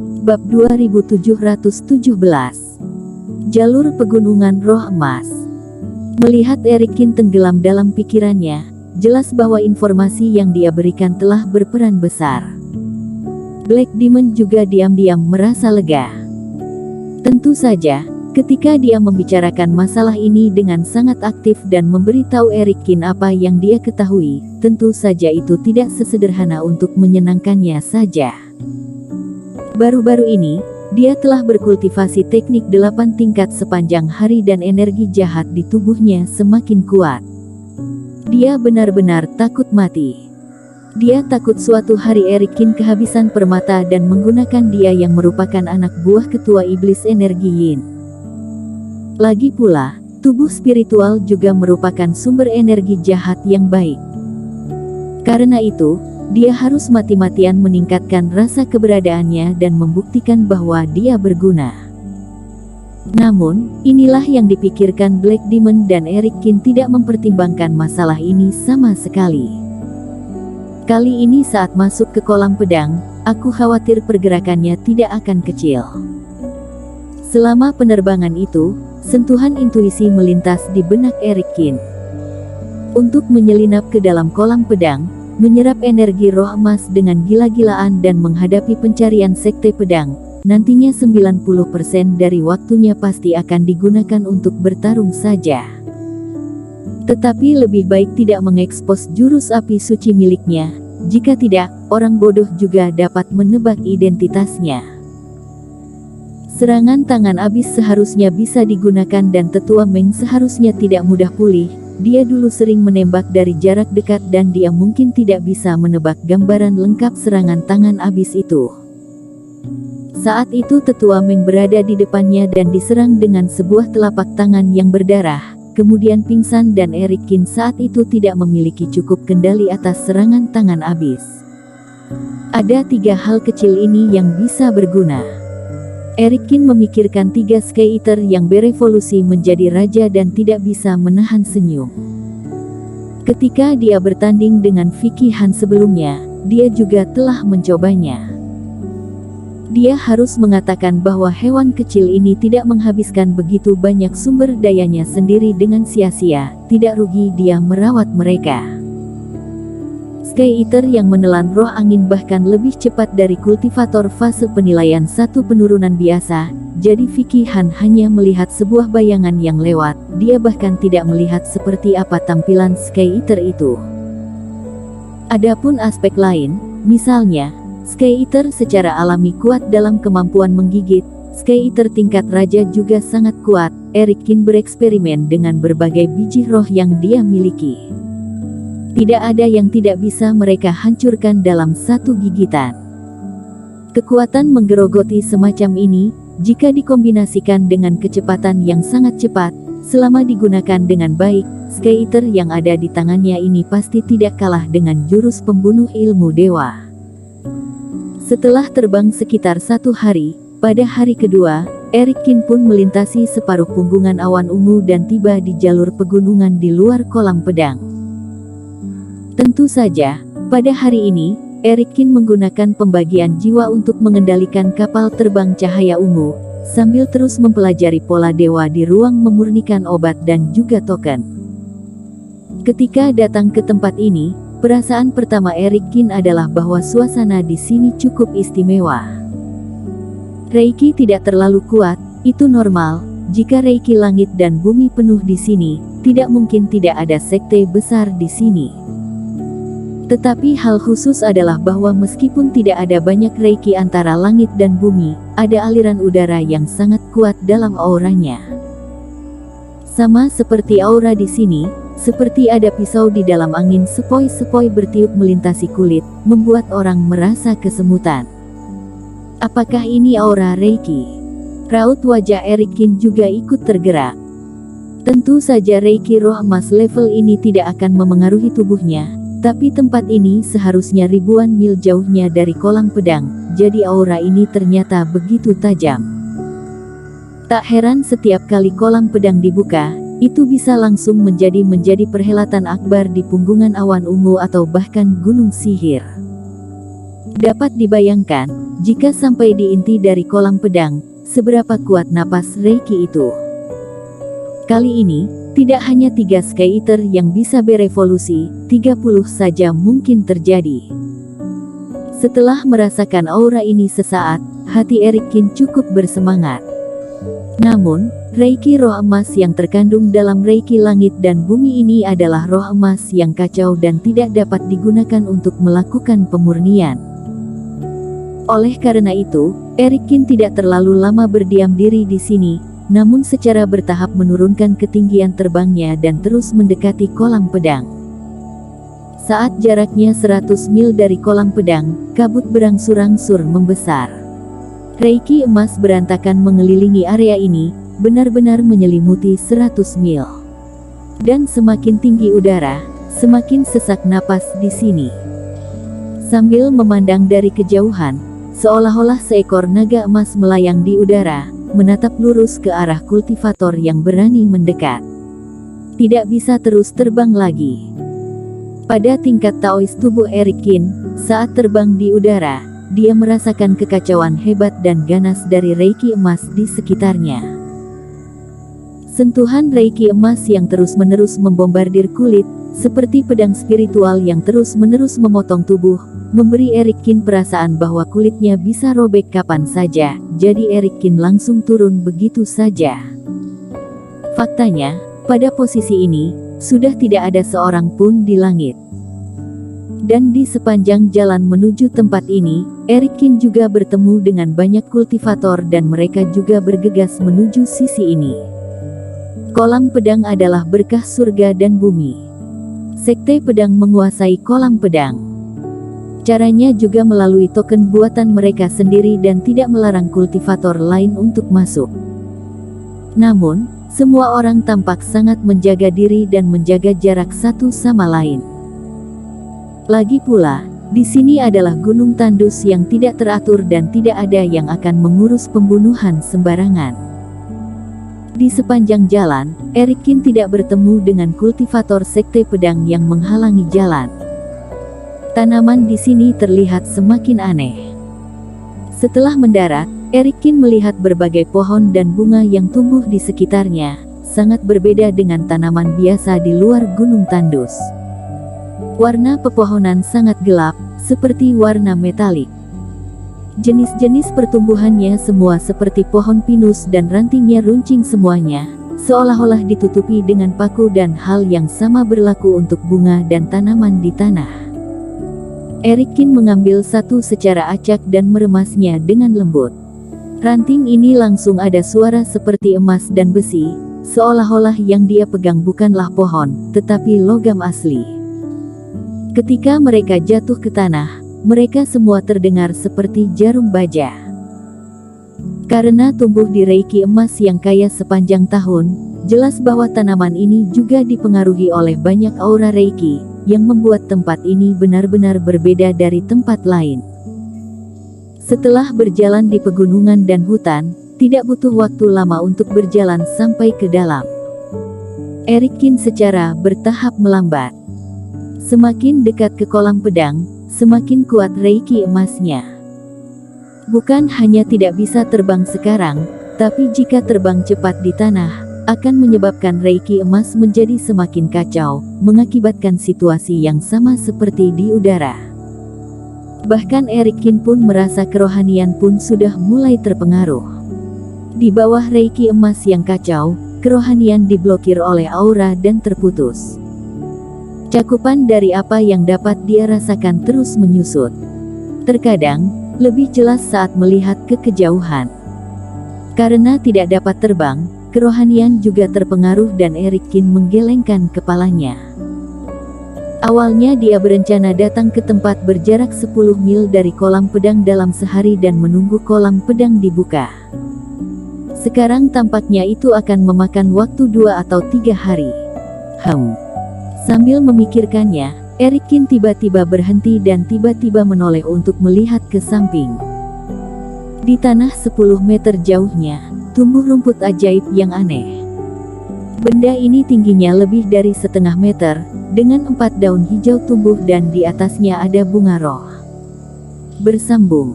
Bab 2717. Jalur Pegunungan Roh Emas. Melihat Erikin tenggelam dalam pikirannya, jelas bahwa informasi yang dia berikan telah berperan besar. Black Demon juga diam-diam merasa lega. Tentu saja, ketika dia membicarakan masalah ini dengan sangat aktif dan memberitahu Erikin apa yang dia ketahui, tentu saja itu tidak sesederhana untuk menyenangkannya saja. Baru-baru ini, dia telah berkultivasi teknik 8 tingkat sepanjang hari dan energi jahat di tubuhnya semakin kuat. Dia benar-benar takut mati. Dia takut suatu hari Erikin kehabisan permata dan menggunakan dia yang merupakan anak buah ketua iblis energi Yin. Lagi pula, tubuh spiritual juga merupakan sumber energi jahat yang baik. Karena itu, dia harus mati-matian meningkatkan rasa keberadaannya dan membuktikan bahwa dia berguna. Namun, inilah yang dipikirkan Black Demon dan Erikin tidak mempertimbangkan masalah ini sama sekali. Kali ini saat masuk ke kolam pedang, aku khawatir pergerakannya tidak akan kecil. Selama penerbangan itu, sentuhan intuisi melintas di benak Erikin. Untuk menyelinap ke dalam kolam pedang, menyerap energi roh emas dengan gila-gilaan dan menghadapi pencarian sekte pedang, nantinya 90% dari waktunya pasti akan digunakan untuk bertarung saja. Tetapi lebih baik tidak mengekspos jurus api suci miliknya, jika tidak, orang bodoh juga dapat menebak identitasnya. Serangan tangan abis seharusnya bisa digunakan dan tetua Meng seharusnya tidak mudah pulih. Dia dulu sering menembak dari jarak dekat dan dia mungkin tidak bisa menebak gambaran lengkap serangan tangan abis itu. Saat itu tetua Meng berada di depannya dan diserang dengan sebuah telapak tangan yang berdarah, kemudian pingsan dan Erikin saat itu tidak memiliki cukup kendali atas serangan tangan abis. Ada 3 hal kecil ini yang bisa berguna. Erikin memikirkan 3 Sky Eater yang berevolusi menjadi raja dan tidak bisa menahan senyum. Ketika dia bertanding dengan Vicky Han sebelumnya, dia juga telah mencobanya. Dia harus mengatakan bahwa hewan kecil ini tidak menghabiskan begitu banyak sumber dayanya sendiri dengan sia-sia, tidak rugi dia merawat mereka. Sky Eater yang menelan roh angin bahkan lebih cepat dari kultivator fase penilaian 1 penurunan biasa, jadi Vicky Han hanya melihat sebuah bayangan yang lewat, dia bahkan tidak melihat seperti apa tampilan Sky Eater itu. Adapun aspek lain, misalnya, Sky Eater secara alami kuat dalam kemampuan menggigit, Sky Eater tingkat raja juga sangat kuat. Erikin bereksperimen dengan berbagai biji roh yang dia miliki. Tidak ada yang tidak bisa mereka hancurkan dalam 1 gigitan. Kekuatan menggerogoti semacam ini, jika dikombinasikan dengan kecepatan yang sangat cepat, selama digunakan dengan baik, Sky Eater yang ada di tangannya ini pasti tidak kalah dengan jurus pembunuh ilmu dewa. Setelah terbang sekitar 1 hari, pada hari kedua, Erikin pun melintasi separuh punggungan awan ungu dan tiba di jalur pegunungan di luar kolam pedang. Tentu saja, pada hari ini, Erikin menggunakan pembagian jiwa untuk mengendalikan kapal terbang cahaya ungu, sambil terus mempelajari pola dewa di ruang memurnikan obat dan juga token. Ketika datang ke tempat ini, perasaan pertama Erikin adalah bahwa suasana di sini cukup istimewa. Reiki tidak terlalu kuat, itu normal. Jika Reiki langit dan bumi penuh di sini, tidak mungkin tidak ada sekte besar di sini. Tetapi hal khusus adalah bahwa meskipun tidak ada banyak Reiki antara langit dan bumi, ada aliran udara yang sangat kuat dalam auranya. Sama seperti aura di sini, seperti ada pisau di dalam angin sepoi-sepoi bertiup melintasi kulit, membuat orang merasa kesemutan. Apakah ini aura Reiki? Raut wajah Erikin juga ikut tergerak. Tentu saja Reiki roh emas level ini tidak akan memengaruhi tubuhnya. Tapi tempat ini seharusnya ribuan mil jauhnya dari kolam pedang, jadi aura ini ternyata begitu tajam. Tak heran setiap kali kolam pedang dibuka, itu bisa langsung menjadi perhelatan akbar di punggungan awan ungu atau bahkan gunung sihir. Dapat dibayangkan, jika sampai di inti dari kolam pedang, seberapa kuat napas Reiki itu. Kali ini, tidak hanya 3 Sky Eater yang bisa berevolusi, 30 saja mungkin terjadi. Setelah merasakan aura ini sesaat, hati Erikin cukup bersemangat. Namun, Reiki roh emas yang terkandung dalam Reiki langit dan bumi ini adalah roh emas yang kacau dan tidak dapat digunakan untuk melakukan pemurnian. Oleh karena itu, Erikin tidak terlalu lama berdiam diri di sini, namun secara bertahap menurunkan ketinggian terbangnya dan terus mendekati kolam pedang. Saat jaraknya 100 mil dari kolam pedang, kabut berangsur-angsur membesar. Reiki emas berantakan mengelilingi area ini, benar-benar menyelimuti 100 mil. Dan semakin tinggi udara, semakin sesak napas di sini. Sambil memandang dari kejauhan, seolah-olah seekor naga emas melayang di udara, menatap lurus ke arah kultivator yang berani mendekat. Tidak bisa terus terbang lagi. Pada tingkat Taois tubuh Erikin, saat terbang di udara, dia merasakan kekacauan hebat dan ganas dari Reiki emas di sekitarnya. Sentuhan Reiki emas yang terus-menerus membombardir kulit, seperti pedang spiritual yang terus-menerus memotong tubuh, memberi Erikin perasaan bahwa kulitnya bisa robek kapan saja, jadi Erikin langsung turun begitu saja. Faktanya, pada posisi ini, sudah tidak ada seorang pun di langit. Dan di sepanjang jalan menuju tempat ini, Erikin juga bertemu dengan banyak kultivator dan mereka juga bergegas menuju sisi ini. Kolam pedang adalah berkah surga dan bumi. Sekte pedang menguasai kolam pedang. Caranya juga melalui token buatan mereka sendiri dan tidak melarang kultivator lain untuk masuk. Namun, semua orang tampak sangat menjaga diri dan menjaga jarak satu sama lain. Lagi pula, di sini adalah gunung tandus yang tidak teratur dan tidak ada yang akan mengurus pembunuhan sembarangan. Di sepanjang jalan, Erikin tidak bertemu dengan kultivator sekte pedang yang menghalangi jalan. Tanaman di sini terlihat semakin aneh. Setelah mendarat, Erikin melihat berbagai pohon dan bunga yang tumbuh di sekitarnya, sangat berbeda dengan tanaman biasa di luar gunung tandus. Warna pepohonan sangat gelap, seperti warna metalik. Jenis-jenis pertumbuhannya semua seperti pohon pinus dan rantingnya runcing semuanya, seolah-olah ditutupi dengan paku dan hal yang sama berlaku untuk bunga dan tanaman di tanah. Erikin mengambil satu secara acak dan meremasnya dengan lembut. Ranting ini langsung ada suara seperti emas dan besi, seolah-olah yang dia pegang bukanlah pohon, tetapi logam asli. Ketika mereka jatuh ke tanah, mereka semua terdengar seperti jarum baja. Karena tumbuh di Reiki emas yang kaya sepanjang tahun, jelas bahwa tanaman ini juga dipengaruhi oleh banyak aura Reiki, yang membuat tempat ini benar-benar berbeda dari tempat lain. Setelah berjalan di pegunungan dan hutan, tidak butuh waktu lama untuk berjalan sampai ke dalam. Erikin secara bertahap melambat. Semakin dekat ke kolam pedang, semakin kuat Reiki emasnya. Bukan hanya tidak bisa terbang sekarang, tapi jika terbang cepat di tanah, akan menyebabkan Reiki emas menjadi semakin kacau, mengakibatkan situasi yang sama seperti di udara. Bahkan Erikin pun merasa kerohanian pun sudah mulai terpengaruh. Di bawah Reiki emas yang kacau, kerohanian diblokir oleh aura dan terputus. Cakupan dari apa yang dapat dia rasakan terus menyusut. Terkadang, lebih jelas saat melihat ke kejauhan. Karena tidak dapat terbang, kerohanian juga terpengaruh dan Erikin menggelengkan kepalanya. Awalnya dia berencana datang ke tempat berjarak 10 mil dari kolam pedang dalam sehari dan menunggu kolam pedang dibuka. Sekarang tampaknya itu akan memakan waktu 2 atau 3 hari. Sambil memikirkannya, Erikin tiba-tiba berhenti dan tiba-tiba menoleh untuk melihat ke samping. Di tanah 10 meter jauhnya, tumbuh rumput ajaib yang aneh. Benda ini tingginya lebih dari setengah meter, dengan 4 daun hijau tumbuh dan di atasnya ada bunga roh. Bersambung.